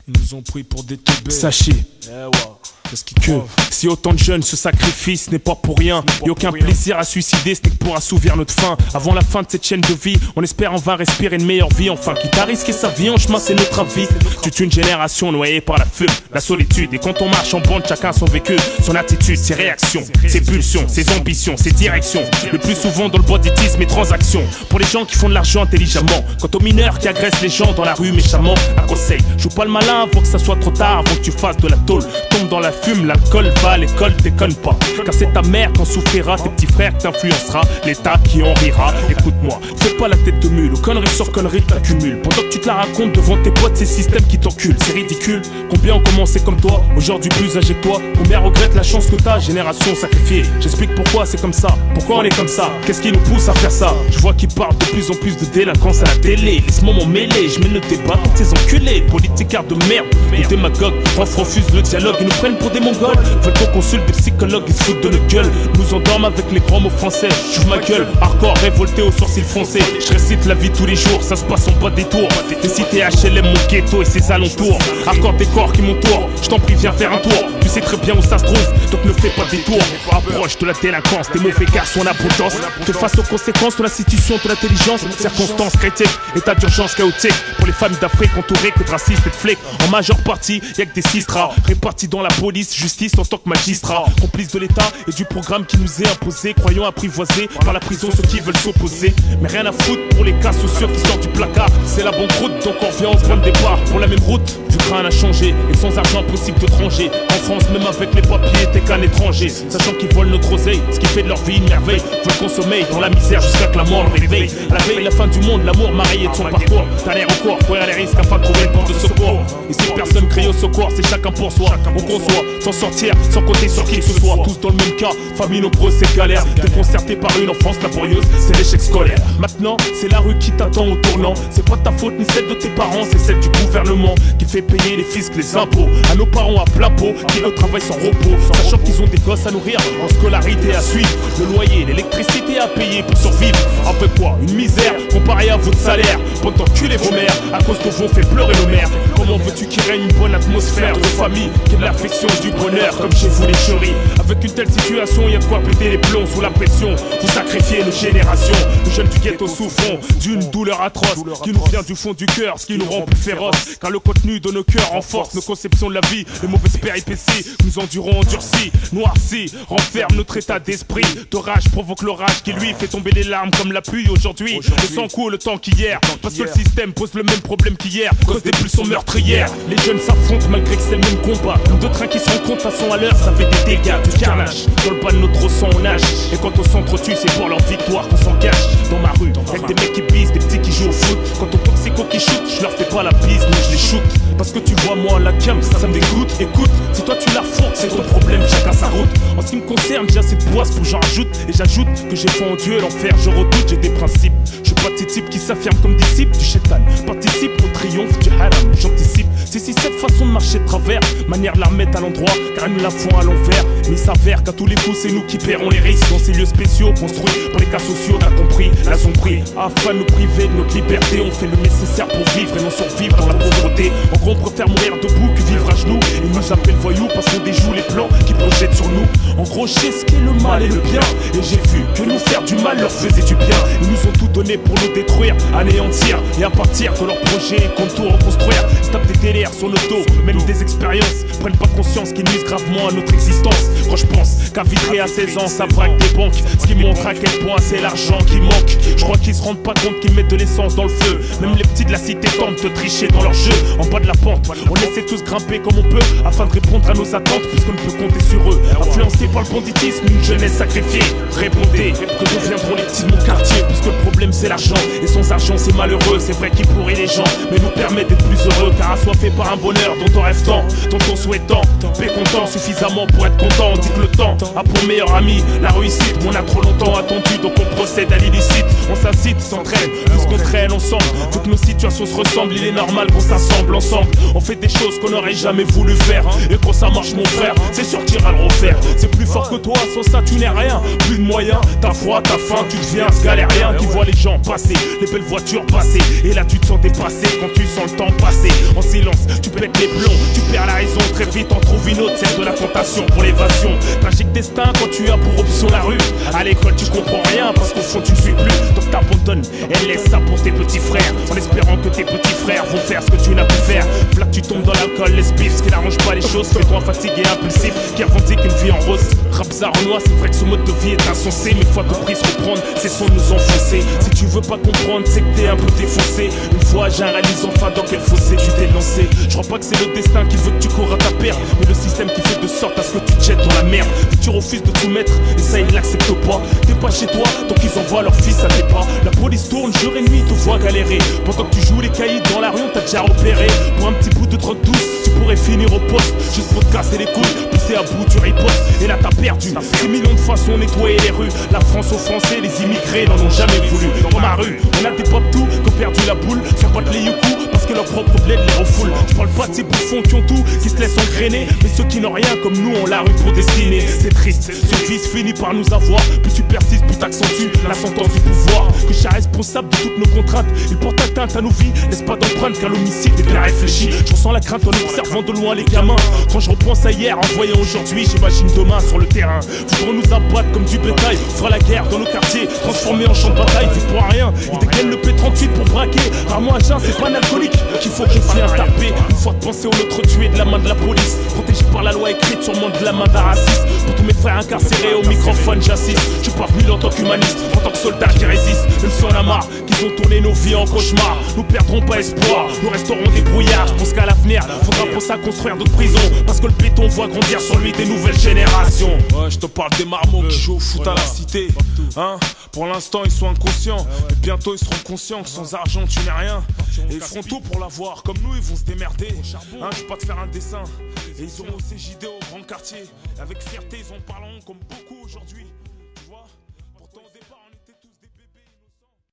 Ils nous ont pris pour des teubés. Sachez que si autant de jeunes se sacrifient, ce n'est pas pour rien. Et aucun plaisir à suicider, ce n'est que pour assouvir notre faim. Avant la fin de cette chaîne de vie, on espère on va respirer une meilleure vie. Enfin, quitte à risquer sa vie en chemin, c'est notre avis. Toute une génération noyée par la fume, la solitude. Et quand on marche en bande, chacun son vécu, son attitude, ses réactions, ses pulsions, ses ambitions, ses directions. Le plus souvent dans le banditisme et transactions. Pour les gens qui font de l'argent intelligemment. Quant aux mineurs qui agressent les gens dans la rue méchamment, un conseil, joue pas le malin avant que ça soit trop tard, avant que tu fasses de la tôle. Tombe dans la fume, l'alcool, va à l'école, déconne pas. Car c'est ta mère qui en souffrira, tes petits frères qui t'influencera, l'État qui en rira. Écoute-moi, fais pas la tête de mule, conneries sur conneries t'accumules. Pendant que tu te la racontes devant tes potes, ces systèmes qui t'enculent, c'est ridicule. Combien ont commencé comme toi, aujourd'hui plus âgés que toi? Combien regrettent la chance que t'as, génération sacrifiée? J'explique pourquoi c'est comme ça, pourquoi on est comme ça, qu'est-ce qui nous pousse à faire ça? Je vois qu'ils parlent de plus en plus de délinquance à la télé. Laisse-moi m'en mêler, je mets le débat contre ces enculés. Politicards de merde, des démagogues, refusent le dialogue, ils nous prennent pour des mongols. Veulent qu'on consulte des psychologues, ils se foutent de notre gueule. Nous endorment avec les grands mots français. J'ouvre ma gueule, hardcore, révolté aux sourcils foncés. Je récite la vie tous les jours, ça se passe en bas des tours. Des cités HLM, mon ghetto et ses alentours. Hardcore des corps qui m'entourent, je t'en prie viens faire un tour. Tu sais très bien où ça se trouve, donc ne fais pas des tours. Approche de la délinquance, des mauvais garçons en abondance. Fais face aux conséquences de l'institution, de l'intelligence. Circonstances critiques, état d'urgence chaotique. Pour les familles d'Afrique entourées que de racistes et de flics. En majeure partie, y'a que des sistras répartis dans la police, justice en tant que magistrat. Complices de l'État et du programme qui nous est imposé. Croyons apprivoisés par la prison ceux qui veulent s'opposer. Mais rien à foutre pour les cas sociaux qui sortent du placard. C'est la banqueroute, donc on revient au point de départ. Pour la même route, vu que rien n'a changé. Et sans argent impossible de ranger. En France, même avec les papiers, t'es qu'un étranger. Sachant qu'ils volent notre oseille, ce qui fait de leur vie une merveille. Veulent consommer dans la misère jusqu'à que la mort le réveille. À la veille, la fin du monde, l'amour marié de son parcours. T'as l'air au corps, courir les risques afin de trouver une porte de secours. Ici personne crie au secours, c'est chacun pour soi. On conçoit, sans sortir, sans compter sur qui que ce soit. Tous dans le même cas, famille nombreuse, c'est galère. Déconcerté par une enfance laborieuse, c'est l'échec scolaire. Maintenant, c'est la rue qui t'attend au tournant. C'est pas ta faute ni celle de tes parents, c'est celle du gouvernement qui fait payer les fiscs, les impôts à nos parents à plein pot, qui ne travaillent sans repos, sachant qu'ils ont des gosses à nourrir, en scolarité à suivre, le loyer, l'électricité à payer pour survivre. Après quoi, une misère comparée à votre salaire. Pendant d'enculer vos mères, à cause de vous fait pleurer nos mères. Comment veux-tu qu'il règne une bonne atmosphère de famille, qu'il y ait de l'affection, du bonheur, comme chez vous les chéris? Avec une telle situation, y a de quoi péter les plombs sous la pression. Vous sacrifiez nos générations, nous jeunes du ghetto souffrons d'une douleur atroce qui nous vient du fond du cœur, ce qui nous rend plus féroces. Car le contenu de nos cœurs renforce nos conceptions de la vie. Les mauvaises péripéties nous endurons endurcis, noircis, renferme notre état d'esprit. De rage provoque l'orage qui lui fait tomber les larmes comme la pluie aujourd'hui. Le sang coule le temps qu'hier, parce que le système pose le même problème qu'hier, cause des pulsions meurtrières. Les jeunes s'affrontent malgré que c'est le même combat. Comme deux trains qui se rencontrent façon à l'heure, ça fait des dégâts, du carnage. Dans le bas de notre sang on nage. Et quand on s'entretue, c'est pour leur victoire qu'on s'engage. Dans ma rue, avec des mecs qui bisent, des petits qui jouent au foot. Quand on toxico qui shoot, je leur fais pas la bise, mais je les shoot. Parce que tu vois moi la cam, ça me dégoûte. Écoute, si toi tu la fourques, c'est ton problème, chacun sa route. En ce qui me concerne, j'ai assez de boisse pour j'en rajoute. Et j'ajoute que j'ai foi en Dieu, l'enfer, je redoute, j'ai des principes. Je suis pas de ces types qui s'affirment comme disciples du shaitan. Participe au triomphe du haram, j'anticipe. C'est si cette façon de marcher de travers, manière de la remettre à l'endroit, car ils nous la font à l'envers. Mais il s'avère qu'à tous les coups, c'est nous qui paierons les risques. Dans ces lieux spéciaux construits pour les cas sociaux, t'as compris, la sombrie. Afin de nous priver de notre liberté, on fait le nécessaire pour vivre et non survivre dans la pauvreté. En gros, on préfère mourir debout que vivre à genoux. Ils nous appellent voyous parce qu'on déjoue les plans qui projettent sur nous. En gros, je sais ce qu'est le mal et le bien. Et j'ai vu que nous faire du mal leur faisait du bien. Ils nous ont tout donné pour nous détruire, anéantir. Et à partir de leurs projets, qu'on tout reconstruire. Se tapent des délires sur le dos, même des expériences. Prennent pas conscience qu'ils nuisent gravement à notre existence. Quand je pense qu'à Vitré à 16 ans, ça braque des banques. Ce qui montre à quel point c'est l'argent qui manque. Je crois qu'ils se rendent pas compte qu'ils mettent de l'essence dans le feu. Même les petits de la cité tentent de tricher dans leur jeu. En bas de la pente, on essaie tous grimper comme on peut afin de répondre à nos attentes, puisqu'on ne peut compter sur eux. Influencés par le banditisme, une jeunesse sacrifiée. Répondez, que deviendront les petits de mon quartier, puisque le problème c'est l'argent. Et sans argent c'est malheureux, c'est vrai qu'il pourrit les gens, mais nous permet d'être plus heureux, car assoiffé par un bonheur dont on rêve tant, dont on souhaite tant. Content suffisamment pour être content, on dit que le temps a pour meilleur ami la réussite. On a trop longtemps attendu, donc on procède à l'illicite. On s'incite, s'entraîne, puisqu'on traîne ensemble. Faut que nos situations se ressemblent, il est normal qu'on s'assemble ensemble. On fait des choses qu'on n'aurait jamais voulu faire. Et quand ça marche mon frère, c'est sûr que t'iras le refaire. C'est plus fort que toi, sans ça tu n'es rien. Plus de moyens, t'as froid, t'as faim, tu deviens ce galérien qui voit les gens passer, les belles voitures passer. Et là tu te sens dépassé quand tu sens le temps passer. En silence, tu peux pètes les plombs. Tu perds la raison, très vite en trouves une autre, celle de la tentation pour l'évasion. Tragique destin quand tu as pour option la rue. À l'école tu comprends rien parce qu'au fond tu ne suis plus. Donc t'abandonnes et laisse ça pour tes petits frères, en espérant que tes petits frères vont faire ce que tu n'as pu faire. Là tu tombes dans l'alcool, les spiffs, ce qui n'arrange pas les choses. Fais-toi fatigué, impulsif, qui revendique une vie en rose. Rap Renoir, c'est vrai que ce mode de vie est insensé, mais faut à tout prix se reprendre, c'est son nous enfoncer. Si tu veux pas comprendre, c'est que t'es un peu défoncé. Une fois j'ai réalisé enfin dans quel fossé tu t'es lancé. Je crois pas que c'est le destin qui veut que tu cours à ta perte, mais le système qui fait de sorte à ce que tu te jettes dans la merde. Si tu refuses de tout mettre, et ça ils l'acceptent pas. T'es pas chez toi, donc ils envoient leur fils à tes pas. La police tourne jour et nuit, te voit galérer. Pendant que tu joues les caïds dans la rue, on t'a déjà repéré. Pour un petit bout de drogue douce, tu pourrais finir au poste, juste pour te casser les couilles, pousser à bout, tu ripostes. Et là t'as perdu 6 millions de façons nettoyer les rues. La France aux Français, les immigrés n'en ont jamais voulu. Dans ma rue, on a des pop-tout qui ont perdu la boule, sans battre les youcous parce que leur propre bled les refoule. Je parle pas de ces bouffons qui ont tout, qui se laissent engrainer, mais ceux qui n'ont rien comme nous ont la rue pour destinée. C'est triste, ce vice finit par nous avoir. Plus tu persistes, plus t'accentues la sentence du pouvoir. Que je suis responsable de toutes nos contraintes, il porte atteinte à nos vies, laisse pas d'empreinte car l'homicide est bien réfléchi. Je ressens la crainte en observant de loin les gamins. Quand je repense à hier, en voyant aujourd'hui, j'imagine demain sur le terrain. Voudront nous abattre comme du bétail, fera la guerre dans nos quartiers, transformés en champ de bataille, fait pour rien. Ils dégainent le P38 pour braquer. Rarement à jeun, c'est pas un alcoolique qu'il faut confier un tapé. Une fois de penser au nôtre tué de la main de la police, protégé par la loi écrite, sûrement de la main d'un raciste. Pour tous mes frères incarcérés au microphone, j'assiste. Je suis pas venu en tant qu'humaniste, en tant que soldat qui résiste. Même si on a marre qu'ils ont tourné nos vies en cauchemar, nous perdrons pas espoir, nous resterons des brouillards. Je pense qu'à l'avenir, faudra pour ça construire d'autres prisons, parce que le béton voit grandir sur lui des nouvelles générations. Ouais, je te parle des marmots qui jouent au foot à la cité. Hein, pour l'instant ils sont inconscients, mais bientôt ils seront conscients que sans argent tu n'es rien. Et ils feront tout pour l'avoir, comme nous ils vont se démerder. Hein, je vais pas te faire un dessin. Et ils auront au CJD au grand quartier. Avec fierté ils en parleront comme beaucoup aujourd'hui. Tu vois.